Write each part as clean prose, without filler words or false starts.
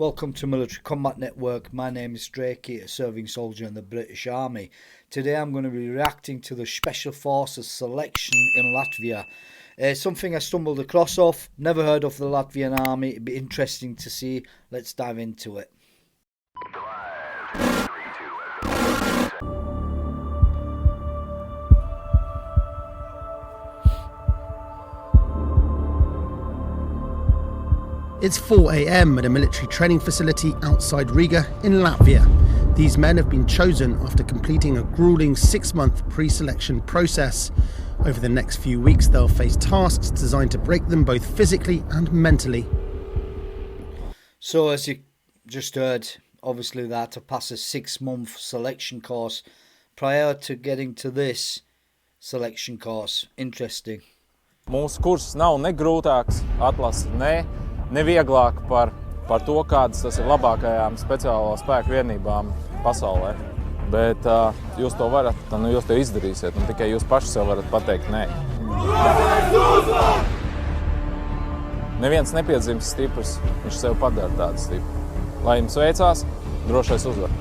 Welcome to Military Combat Network. My name is Drošais, a serving soldier in the British Army. Today I'm going to be reacting to the Special Forces selection in Latvia. Something I stumbled across never heard of the Latvian Army. It'd be interesting to see. Let's dive into it. It's 4 a.m. at a military training facility outside Riga in Latvia. These men have been chosen after completing a grueling 6-month pre-selection process. Over the next few weeks, they'll face tasks designed to break them both physically and mentally. So as you just heard, obviously they had to pass a 6-month selection course prior to getting to this selection course. Interesting. Mūsu kurs nav ne grūtāks, atlase ne vieglāk par to, kādas tas ir labākajām speciālo spēku vienībām pasaulē. Bet jūs to varat, jūs to izdarīsiet, un tikai jūs paši sev varat pateikt nē. Drošais Uzvar! Neviens nepiedzimst stiprs, viņš sev padara tādu stipru. Lai jums veicās, Drošais Uzvar!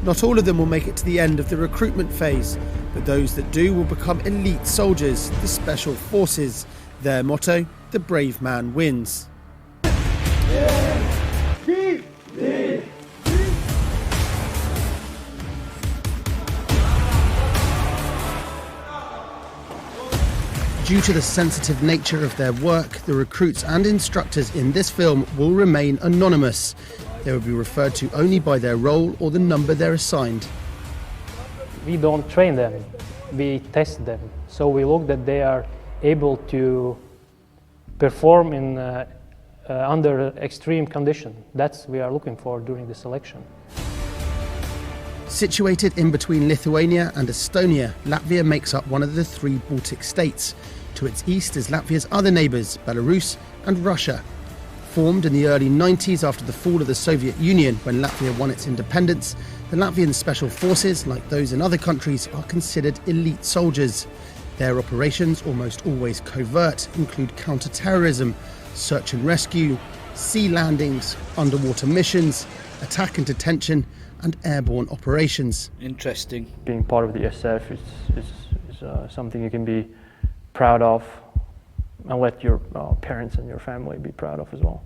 Not all of them will make it to the end of the recruitment phase, but those that do will become elite soldiers, the Special Forces. Their motto, the brave man wins. Due to the sensitive nature of their work, the recruits and instructors in this film will remain anonymous. They will be referred to only by their role or the number they're assigned. We don't train them, we test them. So we look that they are able to perform in under extreme condition. That's what we are looking for during the selection. Situated in between Lithuania and Estonia, Latvia makes up one of the 3 Baltic states. To its east is Latvia's other neighbours, Belarus and Russia. Formed in the early 90s after the fall of the Soviet Union when Latvia won its independence, the Latvian Special Forces, like those in other countries, are considered elite soldiers. Their operations, almost always covert, include counter-terrorism, search and rescue, sea landings, underwater missions, attack and detention, and airborne operations. Interesting. Being part of the SF is something you can be proud of, and let your parents and your family be proud of as well.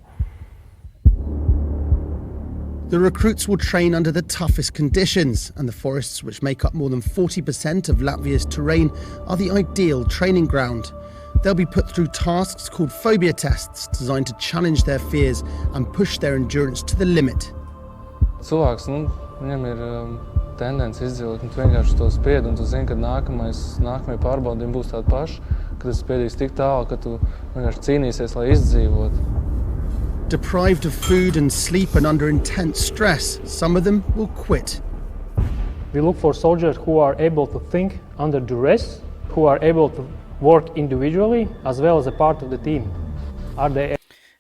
The recruits will train under the toughest conditions, and the forests, which make up more than 40% of Latvia's terrain, are the ideal training ground. They'll be put through tasks called phobia tests, designed to challenge their fears and push their endurance to the limit. Cilvēks, viņam ir tendence izdzīvot, un tu vienkārši to spied, un tu zini, ka nākamie pārbaudījumi būs tādi paši, ka tu spiedīsi tik tālu, ka tu vienkārši cīnīsies, lai izdzīvot. Deprived of food and sleep and under intense stress, some of them will quit. We look for soldiers who are able to think under duress, who are able to work individually as well as a part of the team.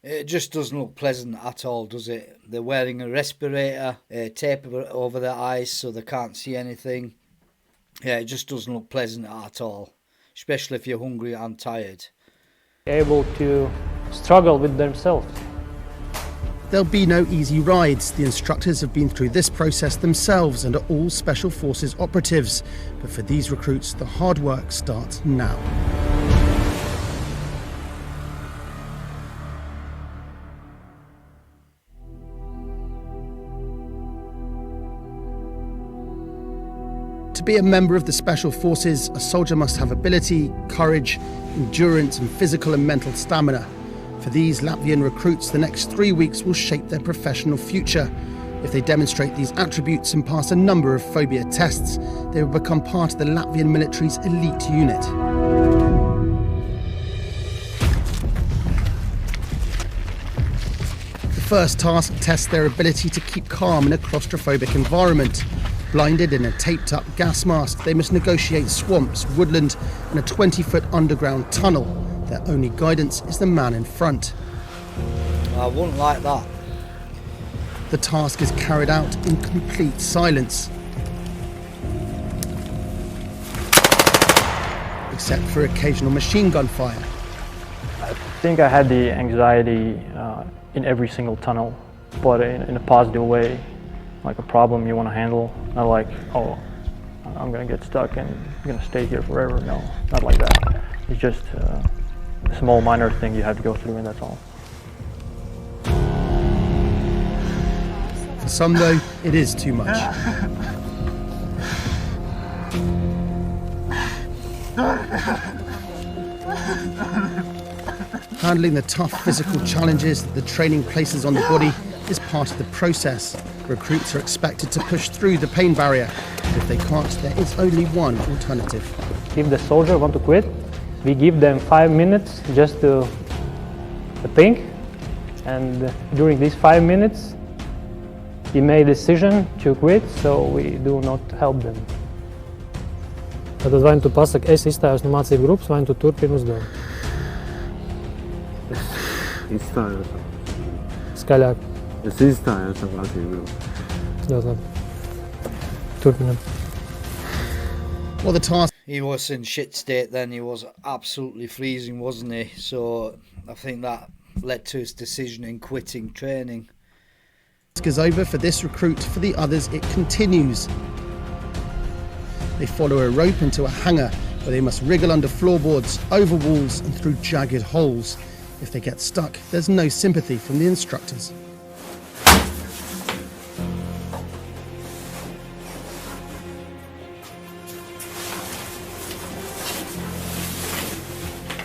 It just doesn't look pleasant at all, does it? They're wearing a respirator, tape over their eyes so they can't see anything. Yeah, it just doesn't look pleasant at all, especially if you're hungry and tired. Able to struggle with themselves. There'll be no easy rides. The instructors have been through this process themselves and are all Special Forces operatives. But for these recruits, the hard work starts now. To be a member of the Special Forces, a soldier must have ability, courage, endurance, and physical and mental stamina. For these Latvian recruits, the next 3 weeks will shape their professional future. If they demonstrate these attributes and pass a number of phobia tests, they will become part of the Latvian military's elite unit. The first task tests their ability to keep calm in a claustrophobic environment. Blinded in a taped-up gas mask, they must negotiate swamps, woodland, and a 20-foot underground tunnel. Their only guidance is the man in front. I wouldn't like that. The task is carried out in complete silence, except for occasional machine gun fire. I think I had the anxiety in every single tunnel. but in a positive way, like a problem you want to handle, not like, oh, I'm going to get stuck and I'm going to stay here forever. No, not like that. It's just a small minor thing you have to go through, and that's all. For some, though, it is too much. Handling the tough physical challenges that the training places on the body is part of the process. Recruits are expected to push through the pain barrier. If they can't, there is only one alternative. If the soldier want to quit, we give them 5 minutes just to think, and during these 5 minutes, he made a decision to quit, so we do not help them. Tad vai nu tu pasaki, es izstājos no mācību grupas, vai nu tu turpini uzdevumu? Es izstājos. Skaļāk. Es izstājos no mācību grupas. Ļoti labi. Turpinam. Well, the task... He was in shit state then. He was absolutely freezing, wasn't he? So I think that led to his decision in quitting training. is over for this recruit. For the others, it continues. They follow a rope into a hangar where they must wriggle under floorboards, over walls and through jagged holes. If they get stuck, there's no sympathy from the instructors.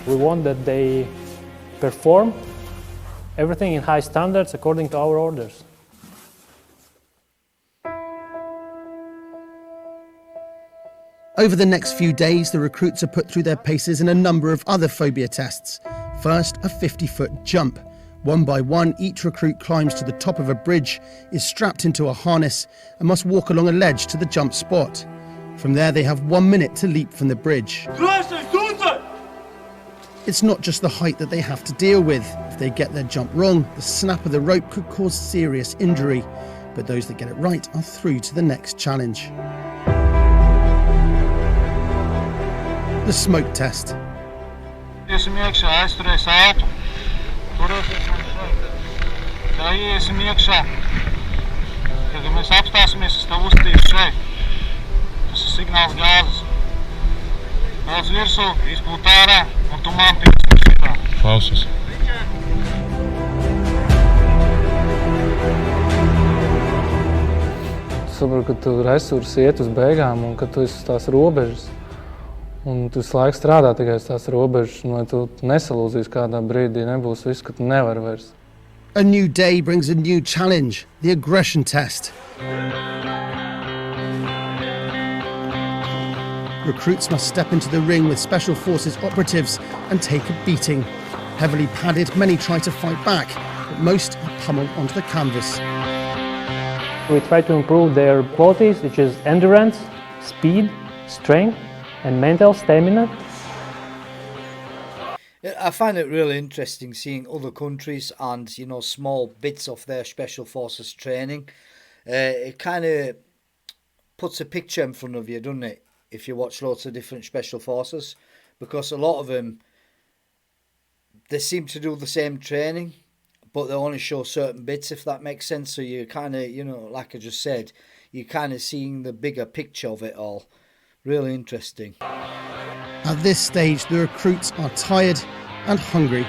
We want that they perform everything in high standards according to our orders. Over the next few days, the recruits are put through their paces in a number of other phobia tests. First, a 50-foot jump. One by one, each recruit climbs to the top of a bridge, is strapped into a harness, and must walk along a ledge to the jump spot. From there, they have 1 minute to leap from the bridge. Drošais Uzvar! It's not just the height that they have to deal with. If they get their jump wrong, the snap of the rope could cause serious injury. But those that get it right are through to the next challenge. The smoke test. Iesim iekšā, aizturēs ātru. Turēsies man šeit. Tā iesim iekšā. Kad mēs apstāsimies, es tev uztīšu šeit. Tas ir signāls gāzes. Pēc virsū, izpūt ārā, un tu man tiks šitā. Klausies. Tu saproti, ka tu resursi iet uz beigām un ka tu esi uz tās robežas. Un tu visu laiku strādā tikai uz tās robežas, un lai tu nesalūzīsi kādā brīdī, nebūs viss, ka tu nevari vairs. A new day brings a new challenge, the aggression test. Recruits must step into the ring with Special Forces operatives and take a beating. Heavily padded, many try to fight back, but most are pummeled onto the canvas. We try to improve their qualities, which is endurance, speed, strength, and mental stamina. I find it really interesting seeing other countries and, you know, small bits of their Special Forces training. It kind of puts a picture in front of you, doesn't it, if you watch lots of different Special Forces, because a lot of them, they seem to do the same training, but they only show certain bits, if that makes sense. So you kind of, you know, like I just said, you're kind of seeing the bigger picture of it all. Really interesting. At this stage, the recruits are tired and hungry.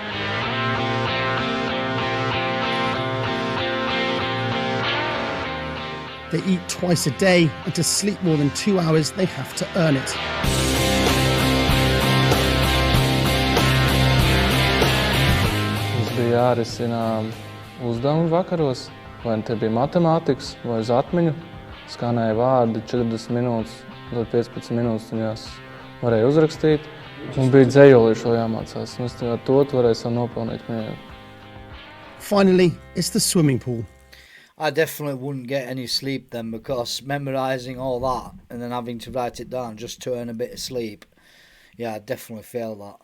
They eat twice a day, and to sleep more than 2 hours, they have to earn it. Mums bija jārisina uzdevumi vakaros, vai te bija matemātikas, vai uz atmiņu. Skanēja vārdi 40 minūtes, tad 15 minūtes viņās varēja uzrakstīt. Un bija dzējolīšu jāmācās, un es ar to varēju savu nopelnīt mieru. Finally, it's the swimming pool. I definitely wouldn't get any sleep then, because memorising all that and then having to write it down just to earn a bit of sleep, yeah, I'd definitely fail that.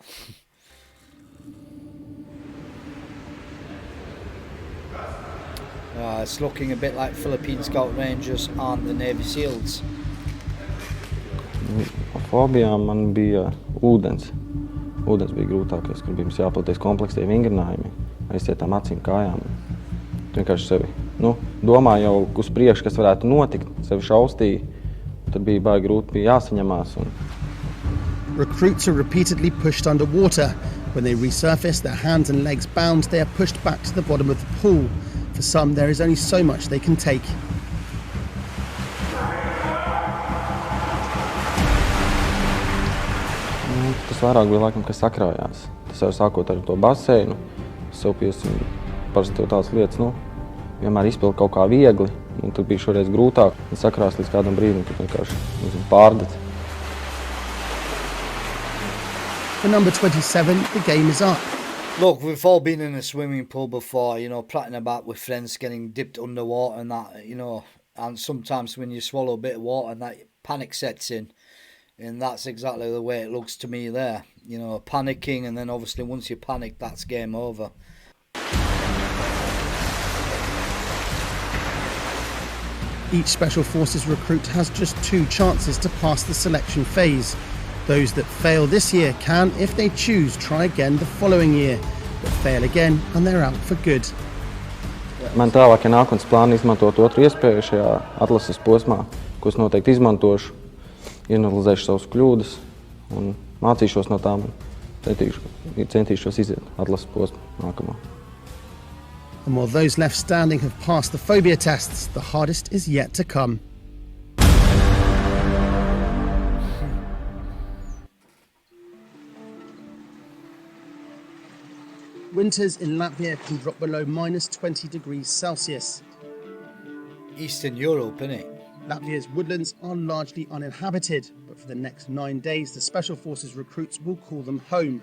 It's looking a bit like Philippine Scout Rangers and the Navy SEALs. Fobijām man bija ūdens. Ūdens bija grūtākais, kur bija jāpilties komplekstie vingrinājumi, aizcietām acīm, kājām. Vienkārši sevi domā jau uz priekšu, kas varētu notikt, sevišķi austī. Tad bija baigi grūti, bija jāsaņemās. Recruits are repeatedly pushed underwater. When they resurface, their hands and legs bound, they are pushed back to the bottom of the pool. For some, there is only so much they can take. Tas vairāk bija laikam, kas sakrājās. Tas jau sākot ar to baseinu, sev piesim parasti tev tādas lietas, vienmēr izpild kaut kā viegli, un tad bija šoreiz grūtāk. Un sakrās līdz kādam brīdim, tad vienkārši pārdet. For number 27, the game is up. Look, we've all been in a swimming pool before, prattling about with friends, getting dipped underwater and that, and sometimes when you swallow a bit of water and that panic sets in. And that's exactly the way it looks to me there. Panicking, and then obviously once you panic, that's game over. Each Special Forces recruit has just 2 chances to pass the selection phase. Those that fail this year can, if they choose, try again the following year, but fail again and they're out for good. Man tālākie nākotnes plāni izmantot otru iespēju šajā atlases posmā, ko es noteikti izmantošu, ianalizēšu savas kļūdas un mācīšos no tām un centīšos iziet atlases posmu nākamā. And while those left standing have passed the phobia tests, the hardest is yet to come. Winters in Latvia can drop below minus 20 degrees Celsius. Eastern Europe, innit? Latvia's woodlands are largely uninhabited, but for the next 9 days, the Special Forces recruits will call them home.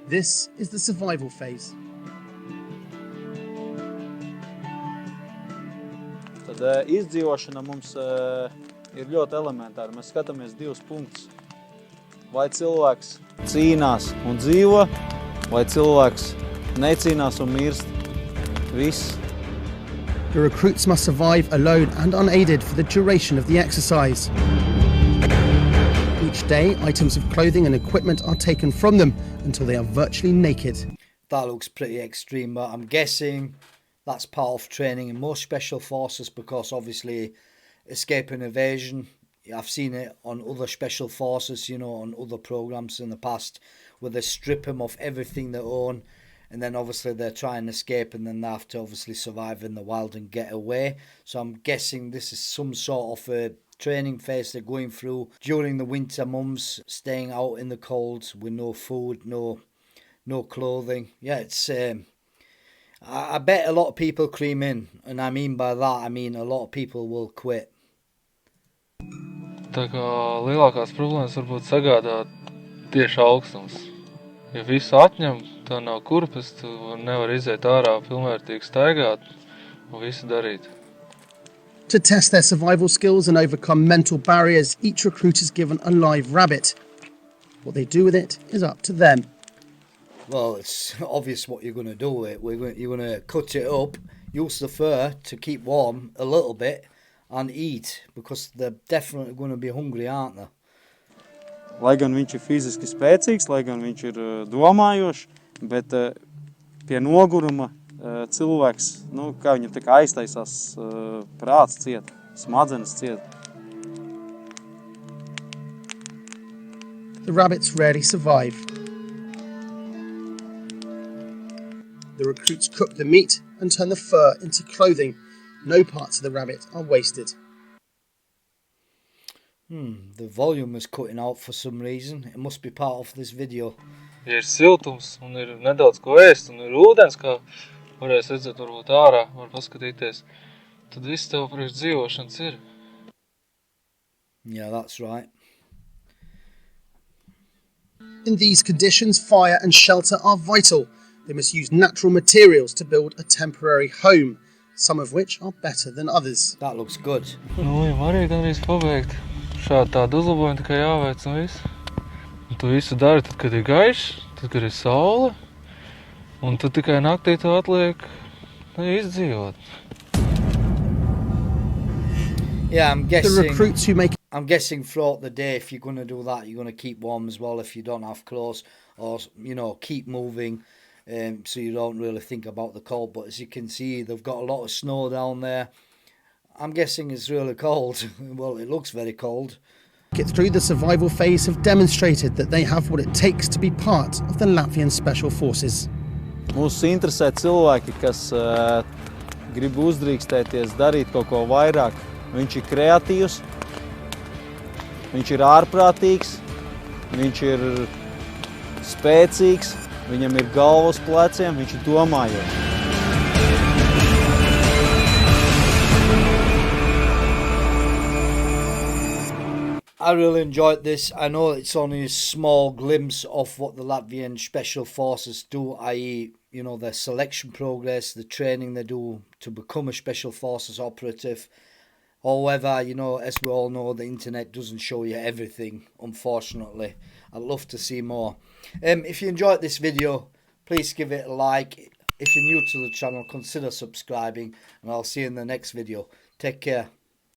This is the survival phase. Tad izdzīvošana mums ir ļoti elementāra. Mēs skatāmies 2 punktus. Vai cilvēks cīnās un dzīvo, vai cilvēks necīnās un mirst. Viss. The recruits must survive alone and unaided for the duration of the exercise. Each day, items of clothing and equipment are taken from them until they are virtually naked. That looks pretty extreme, but I'm guessing that's part of training in most special forces because obviously escape and evasion, I've seen it on other special forces, on other programs in the past where they strip them of everything they own and then obviously they're trying to escape and then they have to obviously survive in the wild and get away. So I'm guessing this is some sort of a training phase they're going through during the winter months, staying out in the cold with no food, no clothing. Yeah, it's I bet a lot of people cream in, and I mean by that, I mean a lot of people will quit. Tā kā lielākās problēmas varbūt sagādā tieši augstums. Ja visu atņem, tā nav kurpes, tu nevar iziet ārā pilnvērtīgi staigāt un visu darīt. To test their survival skills and overcome mental barriers, each recruit is given a live rabbit. What they do with it is up to them. Well, it's obvious what you're going to do with it. You're going to cut it up, use the fur to keep warm a little bit and eat, because they're definitely going to be hungry, aren't they? Lai gan viņš ir fiziski spēcīgs, lai gan viņš ir domājošs, bet pie noguruma cilvēks, kā viņam tā kā aiztaisās prāts ciet, smadzenes ciet. The rabbits rarely survive. The recruits cook the meat and turn the fur into clothing. No parts of the rabbit are wasted. The volume is cutting out for some reason. It must be part of this video. Ja ir siltums un ir nedaudz ko ēst un ir ūdens, kā varēs redzēt varbūt ārā, var paskatīties, tad viss tev priekš dzīvošanas ir. Yeah, that's right. In these conditions, fire and shelter are vital. They must use natural materials to build a temporary home, some of which are better than others. That looks good. Viņam arī gandrīz pabeigt. Šādi tādu uzlabojumu tikai jāveic un viss. Un tu visu dari tad, kad ir gaišs, tad, kad ir saule, un tad tikai naktī tev atliek izdzīvot. Yeah, I'm guessing throughout the day, if you're going to do that, you're going to keep warm as well if you don't have clothes, or, keep moving. so you don't really think about the cold. But as you can see, they've got a lot of snow down there. I'm guessing it's really cold. Well, it looks very cold. Get through the survival phase have demonstrated that they have what it takes to be part of the Latvian Special Forces. Mūs interesē cilvēki, kas grib uzdrīkstēties, darīt kaut ko vairāk. Viņš ir kreatīvs, viņš ir ārprātīgs, viņš ir spēcīgs, viņam ir galva uz pleciem, viņš ir domājošs. I really enjoyed this. I know it's only a small glimpse of what the Latvian Special Forces do, i.e., you know, their selection progress, the training they do to become a Special Forces operative. However, you know, as we all know, the internet doesn't show you everything, unfortunately. I'd love to see more. If you enjoyed this video, please give it a like. If you're new to the channel, consider subscribing, and I'll see you in the next video. Take care.